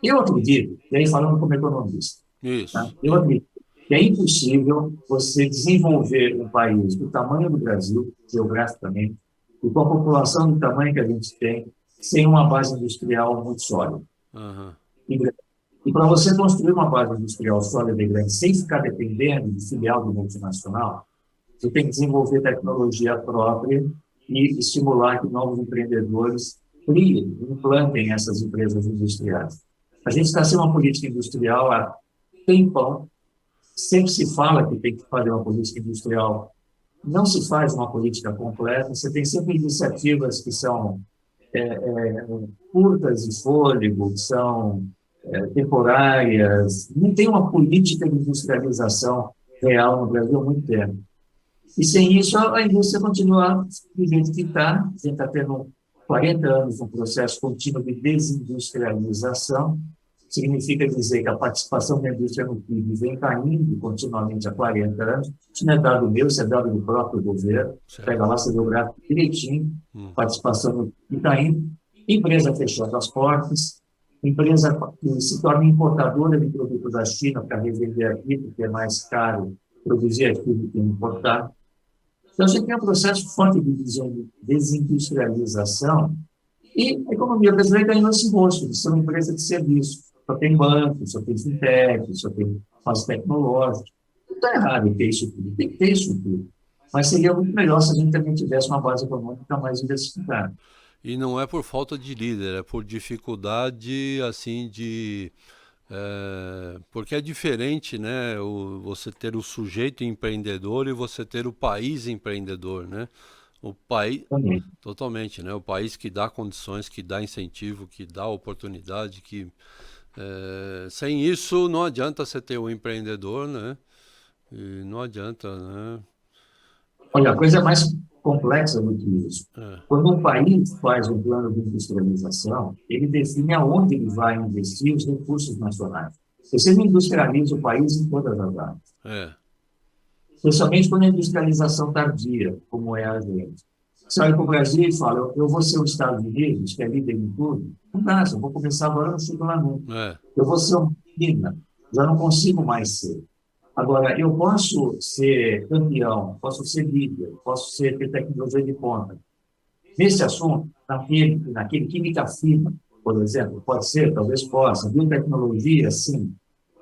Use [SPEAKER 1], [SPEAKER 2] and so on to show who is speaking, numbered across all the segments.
[SPEAKER 1] Eu acredito, e aí falando como economista, tá?
[SPEAKER 2] Isso,
[SPEAKER 1] Eu acredito que é impossível você desenvolver um país do tamanho do Brasil, geograficamente, e com a população do tamanho que a gente tem, sem uma base industrial muito sólida.
[SPEAKER 2] aham,
[SPEAKER 1] E para você construir uma base industrial sólida e grande, sem ficar dependendo de filial de multinacional, você tem que desenvolver tecnologia própria e estimular que novos empreendedores criem, implantem essas empresas industriais. A gente está sem uma política industrial há tempão, sempre se fala que tem que fazer uma política industrial, não se faz uma política completa, você tem sempre iniciativas que são curtas de fôlego, que são temporárias, não tem uma política de industrialização real no Brasil há muito tempo. E sem isso, a indústria continua do jeito que está. A gente está tendo 40 anos um processo contínuo de desindustrialização. Significa dizer que a participação da indústria no PIB vem caindo continuamente há 40 anos. Isso não é dado meu, isso é dado do próprio governo. Pega
[SPEAKER 2] certo.
[SPEAKER 1] lá, você vê o gráfico direitinho,
[SPEAKER 2] Hum.
[SPEAKER 1] participação no PIB caindo. Empresa fechando as portas, empresa que se torna importadora de produtos da China para revender aqui, porque é mais caro produzir aqui do que importar. Então, a gente tem um processo forte de desindustrialização e a economia brasileira ganhou esse rosto de ser uma empresa de serviço. Só tem banco, só tem fintech, só tem fase tecnológica. Não está errado ter isso tudo, tem que ter isso tudo. Mas seria muito melhor se a gente também tivesse uma base econômica mais diversificada.
[SPEAKER 2] E não é por falta de líder, é por dificuldade, assim, de... porque é diferente, né? Você ter o sujeito empreendedor e você ter o país empreendedor, né? O país,
[SPEAKER 1] Também.
[SPEAKER 2] totalmente, né? O país que dá condições, que dá incentivo, que dá oportunidade, que... sem isso não adianta você ter o empreendedor, né? E não adianta, né?
[SPEAKER 1] Olha, a coisa é mais complexa do que isso.
[SPEAKER 2] É,
[SPEAKER 1] Quando um país faz um plano de industrialização, ele define aonde ele vai investir os recursos nacionais. Você não industrializa o país em todas as áreas.
[SPEAKER 2] é,
[SPEAKER 1] Especialmente quando a industrialização tardia, como é a gente. Você olha para o Brasil e fala, eu vou ser os Estados Unidos, que é líder em tudo. Não dá, se eu vou começar agora, eu não chego lá nunca.
[SPEAKER 2] é,
[SPEAKER 1] Eu vou ser uma China, já não consigo mais ser. Agora, eu posso ser campeão, posso ser líder, posso ser, ter tecnologia de ponta. Nesse assunto, naquele química fina, por exemplo, pode ser, talvez possa. Biotecnologia, sim.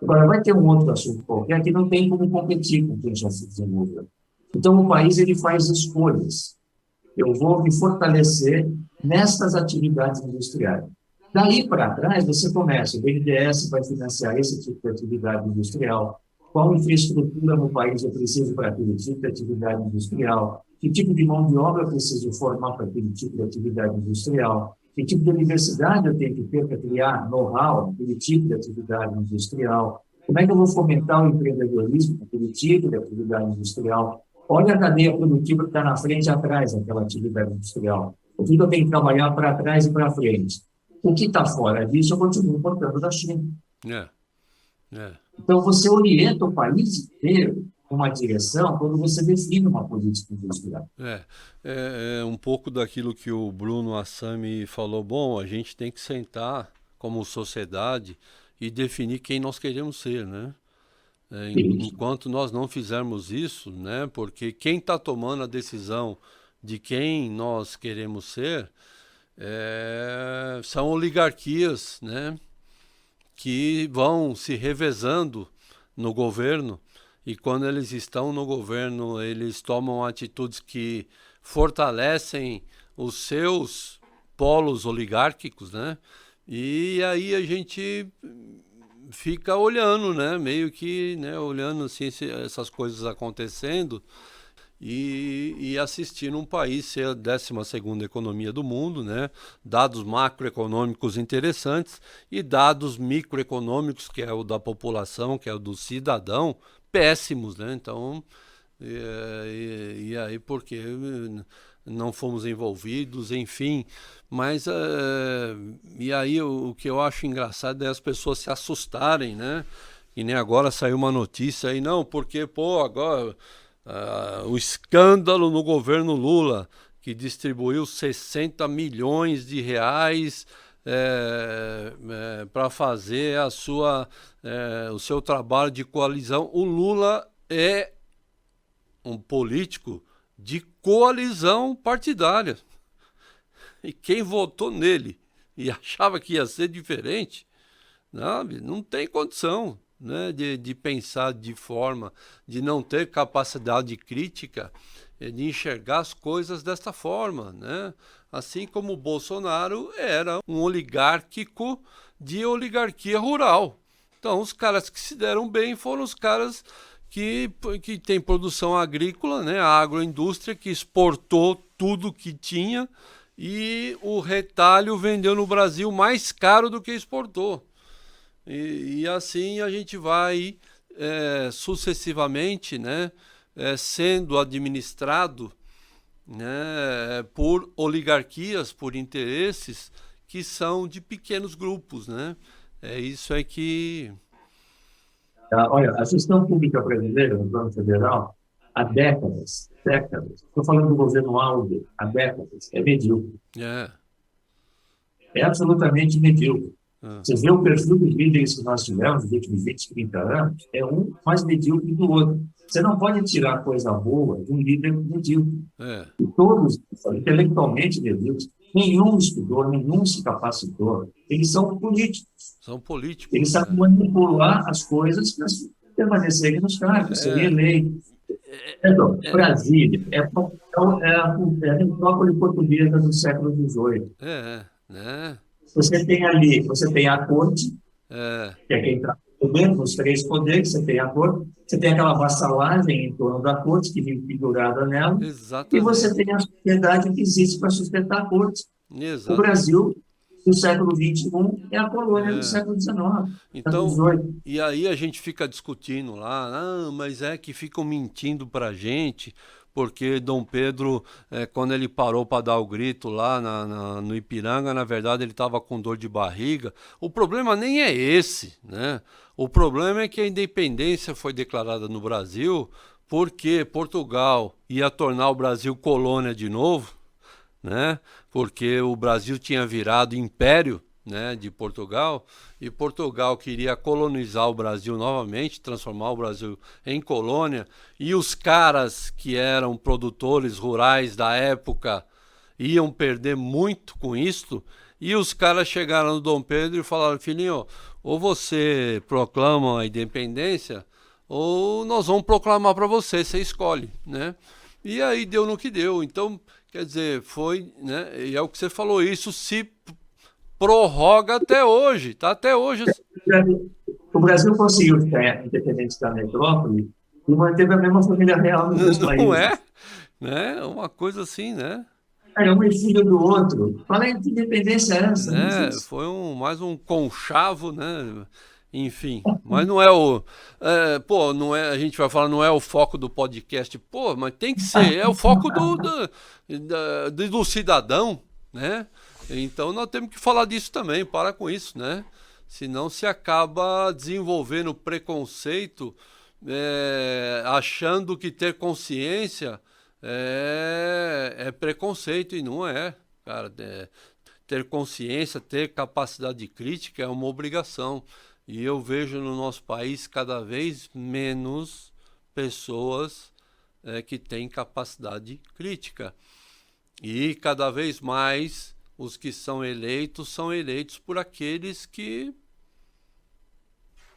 [SPEAKER 1] Agora, vai ter um outro assunto qualquer que não tem como competir com quem já se desenvolveu. Então, o país ele faz escolhas. Eu vou me fortalecer nestas atividades industriais. Daí para trás, você começa, o BNDES vai financiar esse tipo de atividade industrial, qual infraestrutura no país eu preciso para aquele tipo de atividade industrial, que tipo de mão de obra eu preciso formar para aquele tipo de atividade industrial, que tipo de universidade eu tenho que ter para criar know-how naquele tipo de atividade industrial, como é que eu vou fomentar o empreendedorismo naquele tipo de atividade industrial. Olha a cadeia produtiva que está na frente e atrás daquela atividade industrial. O que eu tenho que trabalhar para trás e para frente? O que está fora disso, eu continuo importando da China.
[SPEAKER 2] é, é.
[SPEAKER 1] Então, você orienta o país inteiro com uma direção quando você define uma política industrial.
[SPEAKER 2] É um pouco daquilo que o Bruno Assami falou. Bom, a gente tem que sentar como sociedade e definir quem nós queremos ser, né?
[SPEAKER 1] Isso.
[SPEAKER 2] Enquanto nós não fizermos isso, né? Porque quem está tomando a decisão de quem nós queremos ser são oligarquias, né? Que vão se revezando no governo e quando eles estão no governo, eles tomam atitudes que fortalecem os seus polos oligárquicos, né? E aí a gente fica olhando, né? Meio que, né? Olhando assim essas coisas acontecendo e assistir um país ser a 12ª economia do mundo, né? Dados macroeconômicos interessantes e dados microeconômicos, que é o da população, que é o do cidadão, péssimos, né? Então, e aí porque não fomos envolvidos, enfim. Mas, e aí o que eu acho engraçado é as pessoas se assustarem, né? E nem agora saiu uma notícia aí, não, porque, pô, agora o escândalo no governo Lula, que distribuiu 60 milhões de reais para fazer o seu trabalho de coalizão. O Lula é um político de coalizão partidária. E quem votou nele e achava que ia ser diferente, não tem condição, né, de pensar de forma, de não ter capacidade crítica, de enxergar as coisas desta forma, né? Assim como o Bolsonaro era um oligárquico de oligarquia rural. Então, os caras que se deram bem foram os caras que têm produção agrícola, né? A agroindústria que exportou tudo que tinha e o retalho vendeu no Brasil mais caro do que exportou. E assim a gente vai sucessivamente, né, sendo administrado, né, por oligarquias, por interesses que são de pequenos grupos, né? É isso aí que...
[SPEAKER 1] Olha, a gestão pública brasileira, no plano federal, há décadas, estou falando do governo Alves, há décadas, é medíocre.
[SPEAKER 2] É,
[SPEAKER 1] É absolutamente medíocre.
[SPEAKER 2] é,
[SPEAKER 1] Você vê o perfil dos líderes que nós tivemos nos últimos 20, 30 anos, é um mais medíocre do outro. Você não pode tirar coisa boa de um líder medíocre.
[SPEAKER 2] é,
[SPEAKER 1] E todos são intelectualmente medíocres. Nenhum estudou, nenhum se capacitou. Eles são políticos.
[SPEAKER 2] são
[SPEAKER 1] Eles
[SPEAKER 2] políticos,
[SPEAKER 1] sabem
[SPEAKER 2] né?
[SPEAKER 1] manipular as coisas para permanecerem nos cargos, serem eleitos. Então, Brasília é a metrópole portuguesa do século XVIII.
[SPEAKER 2] Né?
[SPEAKER 1] Você tem a corte,
[SPEAKER 2] É,
[SPEAKER 1] que é quem está governo, os três poderes, você tem a corte, você tem aquela vassalagem em torno da corte, que vive pendurada nela, e você
[SPEAKER 2] exatamente,
[SPEAKER 1] tem a sociedade que existe para sustentar a corte. O
[SPEAKER 2] exatamente.
[SPEAKER 1] Brasil, do século XXI, é a colônia do
[SPEAKER 2] É.
[SPEAKER 1] século XIX, século
[SPEAKER 2] Então,
[SPEAKER 1] XVIII.
[SPEAKER 2] e aí a gente fica discutindo lá, mas é que ficam mentindo pra gente, porque Dom Pedro, quando ele parou para dar o grito lá no Ipiranga, na verdade ele estava com dor de barriga. O problema nem é esse, né? O problema é que a independência foi declarada no Brasil porque Portugal ia tornar o Brasil colônia de novo, né? Porque o Brasil tinha virado império, né, de Portugal, e Portugal queria colonizar o Brasil novamente, transformar o Brasil em colônia, e os caras que eram produtores rurais da época iam perder muito com isto, e os caras chegaram no Dom Pedro e falaram: filhinho, ou você proclama a independência, ou nós vamos proclamar para você, você escolhe, né? E aí deu no que deu. Então, quer dizer, foi, né? E é o que você falou, isso se prorroga até hoje, tá até hoje.
[SPEAKER 1] O Brasil conseguiu ficar independente da metrópole e manteve a mesma família real nos dois
[SPEAKER 2] Não
[SPEAKER 1] países.
[SPEAKER 2] é, né? Uma coisa assim, né?
[SPEAKER 1] É um é filho do outro. Qual é a independência é essa? Não
[SPEAKER 2] Né?
[SPEAKER 1] existe.
[SPEAKER 2] Foi mais um conchavo, né? Enfim, mas não é pô, não é, a gente vai falar, não é o foco do podcast, pô, mas tem que ser, é o foco do cidadão, né? Então nós temos que falar disso também, para com isso, né? Senão se acaba desenvolvendo preconceito, achando que ter consciência é preconceito, e não é, cara. Ter consciência, ter capacidade de crítica é uma obrigação. E eu vejo no nosso país cada vez menos pessoas que têm capacidade crítica. E cada vez mais os que são eleitos por aqueles que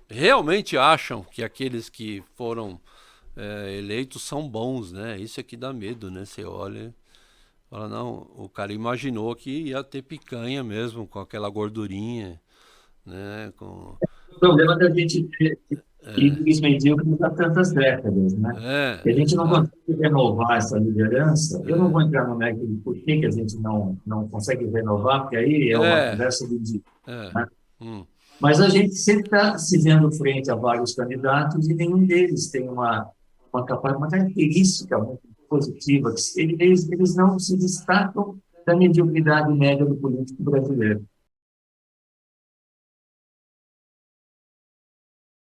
[SPEAKER 2] realmente acham que aqueles que foram eleitos são bons, né? Isso é que dá medo, né? Você olha... Fala, não, o cara imaginou que ia ter picanha mesmo, com aquela gordurinha, né?
[SPEAKER 1] O problema da gente ter líderes medíocres há tantas décadas, né? E a gente não
[SPEAKER 2] Exato.
[SPEAKER 1] consegue renovar essa liderança. Eu não vou entrar no mérito de por que a gente não consegue renovar, porque aí é uma
[SPEAKER 2] É,
[SPEAKER 1] conversa do dia,
[SPEAKER 2] é.
[SPEAKER 1] né?
[SPEAKER 2] Hum,
[SPEAKER 1] Mas a gente sempre está se vendo frente a vários candidatos e nenhum deles tem uma característica muito positiva. Eles não se destacam da mediocridade média do político brasileiro.